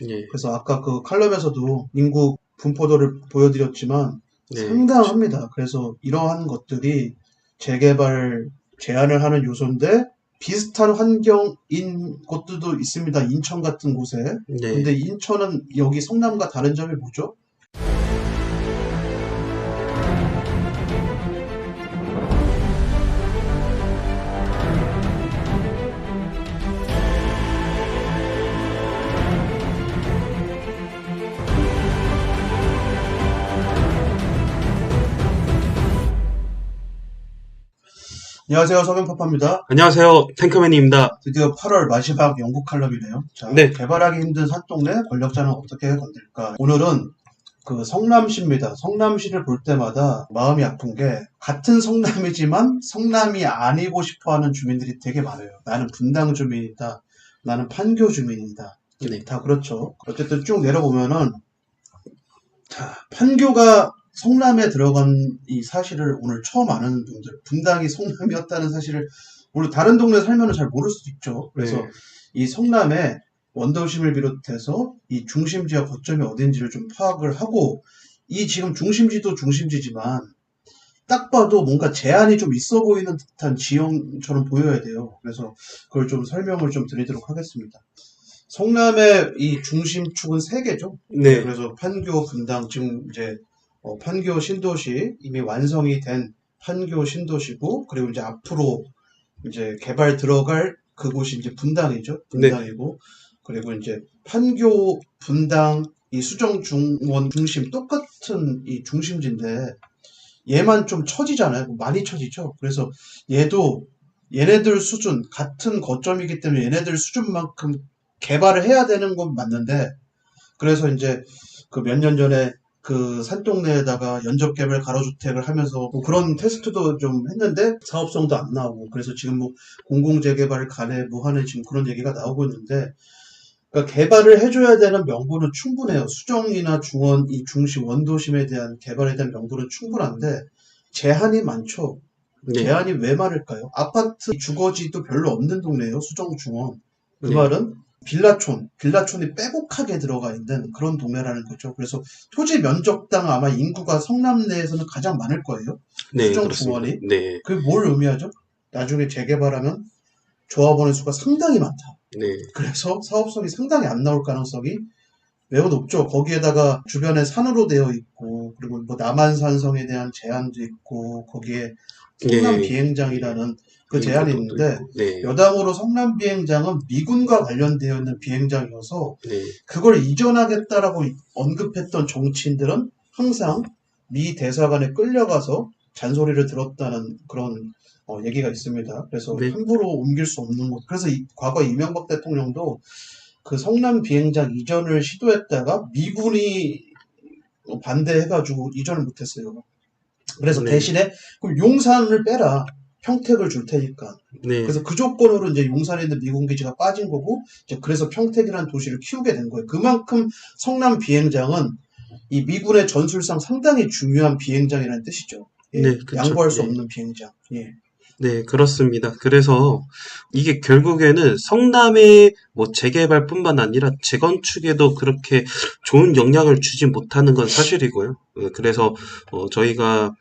예. 그래서 아까 그 칼럼에서도 인구 분포도를 보여드렸지만 네. 상당합니다. 그래서 이러한 것들이 재개발 제한을 하는 요소인데 비슷한 환경인 곳들도 있습니다. 인천 같은 곳에. 네. 근데 인천은 여기 성남과 다른 점이 뭐죠? 안녕하세요. 서경파파입니다. 안녕하세요. 탱크맨입니다. 드디어 8월 마지막 연구 칼럼이네요. 자, 네. 개발하기 힘든 산동네 권력자는 어떻게 건들까? 오늘은 그 성남시입니다. 성남시를 볼 때마다 마음이 아픈 게 같은 성남이지만 성남이 아니고 싶어하는 주민들이 되게 많아요. 나는 분당 주민이다. 나는 판교 주민이다. 네. 다 그렇죠. 어쨌든 쭉 내려보면은 자, 판교가 성남에 들어간 이 사실을 오늘 처음 아는 분들, 분당이 성남이었다는 사실을 물론 다른 동네 살면은 잘 모를 수도 있죠. 그래서 네. 이 성남의 원도심을 비롯해서 이 중심지와 거점이 어딘지를 좀 파악을 하고 이 지금 중심지도 중심지지만 딱 봐도 뭔가 제한이 좀 있어 보이는 듯한 지형처럼 보여야 돼요. 그래서 그걸 좀 설명을 좀 드리도록 하겠습니다. 성남의 이 중심축은 세 개죠. 네. 그래서 판교, 분당, 지금 이제 판교 신도시 이미 완성이 된 판교 신도시고 그리고 이제 앞으로 이제 개발 들어갈 그곳이 이제 분당이죠. 분당이고 그리고 이제 판교, 분당 이 수정 중원 중심 똑같은 이 중심지인데 얘만 좀 처지잖아요. 많이 처지죠. 그래서 얘도 얘네들 수준 같은 거점이기 때문에 얘네들 수준만큼 개발을 해야 되는 건 맞는데 그래서 이제 그 몇 년 전에 그 산동네에다가 연접개발 가로주택을 하면서 뭐 그런 테스트도 좀 했는데 사업성도 안 나오고 그래서 지금 뭐 공공재개발 간에 뭐 하는 지금 그런 얘기가 나오고 있는데 그러니까 개발을 해줘야 되는 명분은 충분해요. 수정이나 중원, 이 중심 원도심에 대한 개발에 대한 명분은 충분한데 제한이 많죠. 네. 제한이 왜 많을까요? 아파트 주거지도 별로 없는 동네예요. 수정 중원. 그 네. 말은 빌라촌이 빼곡하게 들어가 있는 그런 동네라는 거죠. 그래서 토지 면적당 아마 인구가 성남 내에서는 가장 많을 거예요. 네. 수정 그렇습니다. 중원이. 네. 그게 뭘 의미하죠? 나중에 재개발하면 조합원의 수가 상당히 많다. 네. 그래서 사업성이 상당히 안 나올 가능성이 매우 높죠. 거기에다가 주변에 산으로 되어 있고 그리고 뭐 남한산성에 대한 제한도 있고 거기에 성남 네. 비행장이라는 그 제한이 인구도 있는데 있고. 네. 여담으로 성남 비행장은 미군과 관련되어 있는 비행장이어서 네. 그걸 이전하겠다라고 언급했던 정치인들은 항상 미 대사관에 끌려가서 잔소리를 들었다는 그런 얘기가 있습니다. 그래서 네. 함부로 옮길 수 없는 곳. 그래서 과거 이명박 대통령도 그 성남 비행장 이전을 시도했다가 미군이 반대해가지고 이전을 못했어요. 그래서 네. 대신에 그럼 용산을 빼라. 평택을 줄 테니까. 네. 그래서 그 조건으로 이제 용산에 있는 미군 기지가 빠진 거고, 이제 그래서 평택이라는 도시를 키우게 된 거예요. 그만큼 성남 비행장은 이 미군의 전술상 상당히 중요한 비행장이라는 뜻이죠. 예, 네. 그쵸. 양보할 수 네. 없는 비행장. 예. 네, 그렇습니다. 그래서 이게 결국에는 성남의 뭐 재개발뿐만 아니라 재건축에도 그렇게 좋은 영향을 주지 못하는 건 사실이고요. 그래서 저희가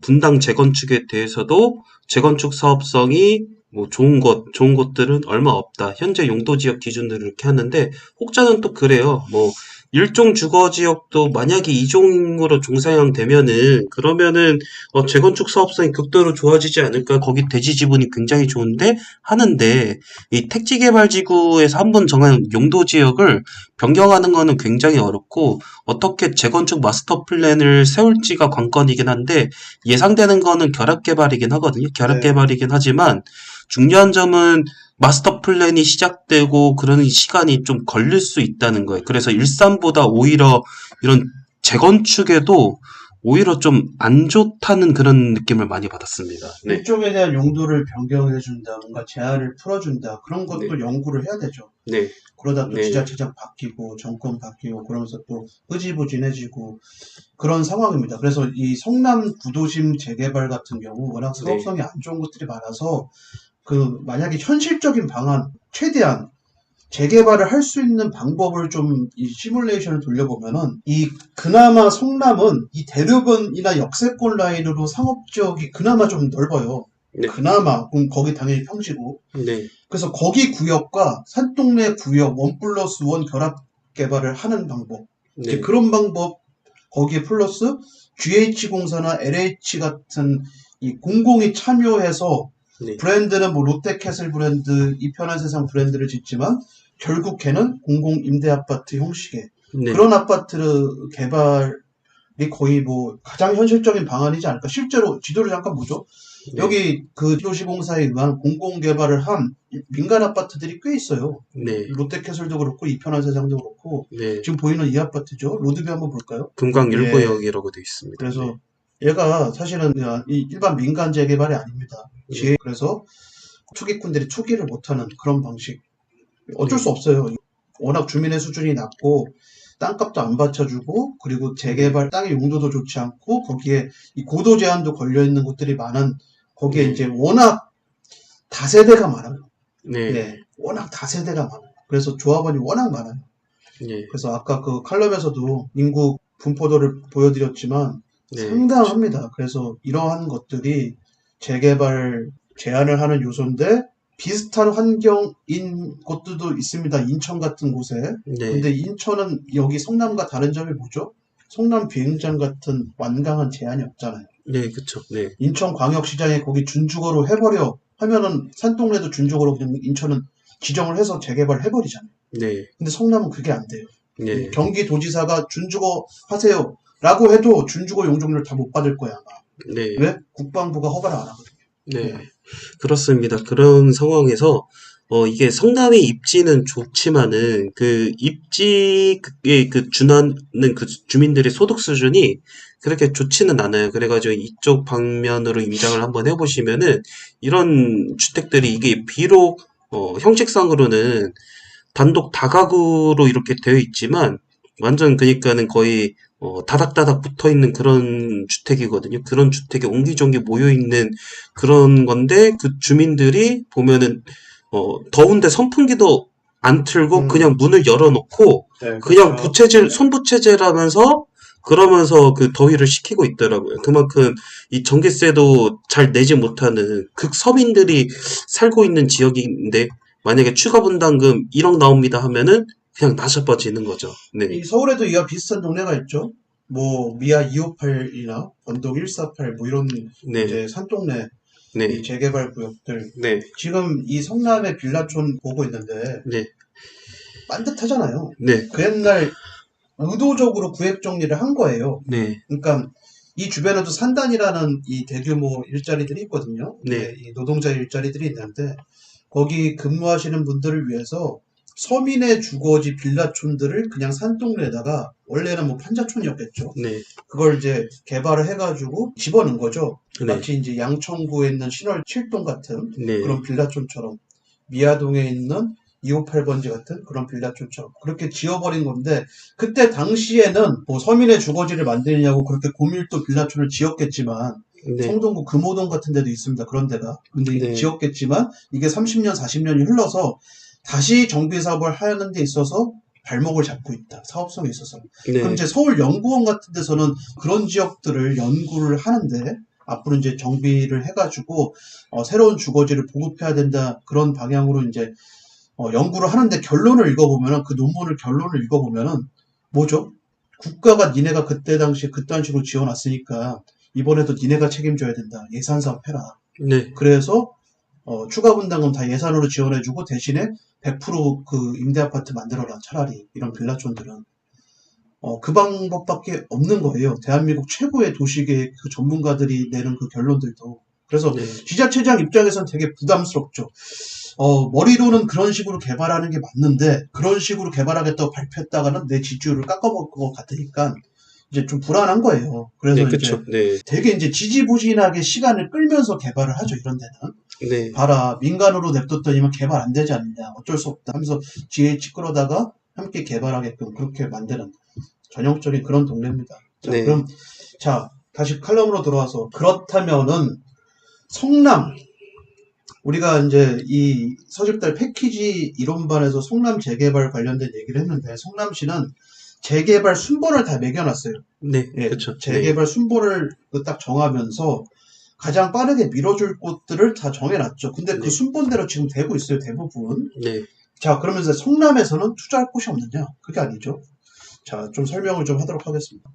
분당 재건축에 대해서도 재건축 사업성이 뭐 좋은 곳들은 얼마 없다. 현재 용도 지역 기준으로 이렇게 하는데 혹자는 또 그래요. 뭐 일종 주거 지역도 만약에 이종으로 종사형 되면은 그러면은 재건축 사업성이 극도로 좋아지지 않을까? 거기 대지 지분이 굉장히 좋은데 하는데 이 택지 개발 지구에서 한번 정한 용도 지역을 변경하는 거는 굉장히 어렵고 어떻게 재건축 마스터 플랜을 세울지가 관건이긴 한데 예상되는 거는 결합 개발이긴 하거든요. 결합 네. 개발이긴 하지만 중요한 점은 마스터 플랜이 시작되고 그러는 시간이 좀 걸릴 수 있다는 거예요. 그래서 일산보다 오히려 이런 재건축에도 오히려 좀 안 좋다는 그런 느낌을 많이 받았습니다. 네. 일종에 대한 용도를 변경해준다, 뭔가 제한을 풀어준다, 그런 것도 연구를 해야 되죠. 네. 그러다 또 네. 지자체장 바뀌고, 정권 바뀌고, 그러면서 또 흐지부진해지고, 그런 상황입니다. 그래서 이 성남 구도심 재개발 같은 경우 워낙 사업성이 안 좋은 것들이 많아서, 만약에 현실적인 방안, 최대한 재개발을 할 수 있는 방법을 좀 이 시뮬레이션을 돌려보면은 그나마 성남은 이 대로변이나 역세권 라인으로 상업지역이 그나마 좀 넓어요. 네. 그나마 그럼 거기 당연히 평지고. 네. 그래서 거기 구역과 산동네 구역 1+1 결합 개발을 하는 방법. 이제 네. 그런 방법 거기에 플러스 GH공사나 LH 같은 이 공공이 참여해서 네. 브랜드는 뭐 롯데캐슬 브랜드, 이편한 세상 브랜드를 짓지만 결국 걔는 공공 임대 아파트 형식의 네. 그런 아파트 개발이 거의 뭐 가장 현실적인 방안이지 않을까. 실제로 지도를 잠깐 보죠. 네. 여기 그 도시공사에 의한 공공 개발을 한 민간 아파트들이 꽤 있어요. 네. 롯데캐슬도 그렇고 이편한 세상도 그렇고 네. 지금 보이는 이 아파트죠. 로드뷰 한번 볼까요? 금강 예. 1구역이라고 되어 있습니다. 그래서 얘가 사실은 그냥 일반 민간 재개발이 아닙니다. 그래서 투기꾼들이 투기를 못하는 그런 방식. 어쩔 수 없어요. 워낙 주민의 수준이 낮고 땅값도 안 받쳐주고 그리고 재개발 땅의 용도도 좋지 않고 거기에 이 고도 제한도 걸려 있는 곳들이 많은 거기에 이제 워낙 다세대가 많아요. 네. 네, 워낙 다세대가 많아요. 그래서 조합원이 워낙 많아요. 네. 그래서 아까 그 칼럼에서도 인구 분포도를 보여드렸지만 네. 상당합니다. 그래서 이러한 것들이 재개발 제한을 하는 요소인데 비슷한 환경인 곳들도 있습니다. 인천 같은 곳에. 네. 근데 인천은 여기 성남과 다른 점이 뭐죠? 성남 비행장 같은 완강한 제한이 없잖아요. 네, 그쵸. 네. 인천광역시장에 거기 준주거로 해버려 하면은 산동네도 준주거로 그냥 인천은 지정을 해서 재개발 해버리잖아요. 네. 근데 성남은 그게 안 돼요. 네. 경기도지사가 준주거 하세요 라고 해도 준주거 용적률 다 못 받을 거야 아마. 네. 왜? 국방부가 허가를 안 하거든요. 네. 그렇습니다. 그런 상황에서 이게 성남의 입지는 좋지만은 그 입지에 그 준하는 그 주민들의 소득 수준이 그렇게 좋지는 않아요. 그래가지고 이쪽 방면으로 임장을 한번 해보시면은 이런 주택들이 이게 비록 형식상으로는 단독 다가구로 이렇게 되어 있지만 완전 그러니까는 거의 다닥다닥 붙어 있는 그런 주택이거든요. 그런 주택에 옹기종기 모여 있는 그런 건데 그 주민들이 보면은 더운데 선풍기도 안 틀고 그냥 문을 열어놓고 네, 그냥 그렇죠. 부채질 손부채질하면서 그러면서 그 더위를 식히고 있더라고요. 그만큼 이 전기세도 잘 내지 못하는 극서민들이 살고 있는 지역인데 만약에 추가 분담금 1억 나옵니다 하면은 그냥 나셔빠지는 거죠. 네. 이 서울에도 이와 비슷한 동네가 있죠. 뭐 미아 258이나 원동 148 뭐 이런 네. 이제 산동네 이 네. 재개발 구역들. 네. 지금 이 성남의 빌라촌 보고 있는데 네. 반듯하잖아요. 네. 그 옛날 의도적으로 구획 정리를 한 거예요. 네. 그러니까 이 주변에도 산단이라는 이 대규모 일자리들이 있거든요. 네. 이 노동자 일자리들이 있는데 거기 근무하시는 분들을 위해서 서민의 주거지 빌라촌들을 그냥 산동네에다가 원래는 뭐 판자촌이었겠죠. 네. 그걸 이제 개발을 해가지고 집어넣은 거죠. 네. 마치 이제 양천구에 있는 신월 7동 같은 네. 그런 빌라촌처럼 미아동에 있는 258번지 같은 그런 빌라촌처럼 그렇게 지어버린 건데 그때 당시에는 뭐 서민의 주거지를 만드느냐고 그렇게 고밀도 빌라촌을 지었겠지만 네. 성동구 금호동 같은 데도 있습니다. 그런 데가. 근데 네. 지었겠지만 이게 30년, 40년이 흘러서 다시 정비 사업을 하는 데 있어서 발목을 잡고 있다. 사업성에 있어서. 네. 그럼 이제 서울연구원 같은 데서는 그런 지역들을 연구를 하는데 앞으로 이제 정비를 해가지고 새로운 주거지를 보급해야 된다. 그런 방향으로 이제 연구를 하는데 결론을 읽어보면은 그 논문을 결론을 읽어보면은 뭐죠? 국가가 니네가 그때 당시에 그딴 식으로 지어놨으니까 이번에도 니네가 책임져야 된다. 예산 사업해라. 네. 그래서 추가 분담금 다 예산으로 지원해주고 대신에 100%그 임대 아파트 만들어라. 차라리 이런 빌라촌들은 그 방법밖에 없는 거예요. 대한민국 최고의 도시계획 그 전문가들이 내는 그 결론들도. 그래서 네. 지자체장 입장에서는 되게 부담스럽죠. 머리로는 그런 식으로 개발하는 게 맞는데 그런 식으로 개발하겠다고 발표했다가는 내 지지율을 깎아먹을 것 같으니까 이제 좀 불안한 거예요. 그래서 네, 이제 그쵸. 네. 되게 이제 지지부진하게 시간을 끌면서 개발을 하죠. 이런 데는. 네. 봐라, 민간으로 냅뒀더니만 개발 안 되지 않느냐. 어쩔 수 없다 하면서 GH 끌어다가 함께 개발하게끔 그렇게 만드는 전형적인 그런 동네입니다. 자, 네. 그럼 자 다시 칼럼으로 돌아와서 그렇다면은 성남 우리가 이제 이 서집달 패키지 이론반에서 성남 재개발 관련된 얘기를 했는데 성남시는 재개발 순번을 다 매겨놨어요. 네, 예, 그쵸. 네, 재개발 순번을 딱 정하면서 가장 빠르게 밀어줄 곳들을 다 정해놨죠. 근데 그 네, 순번대로 지금 되고 있어요, 대부분. 네. 자, 그러면서 성남에서는 투자할 곳이 없느냐? 그게 아니죠. 자, 좀 설명을 좀 하도록 하겠습니다.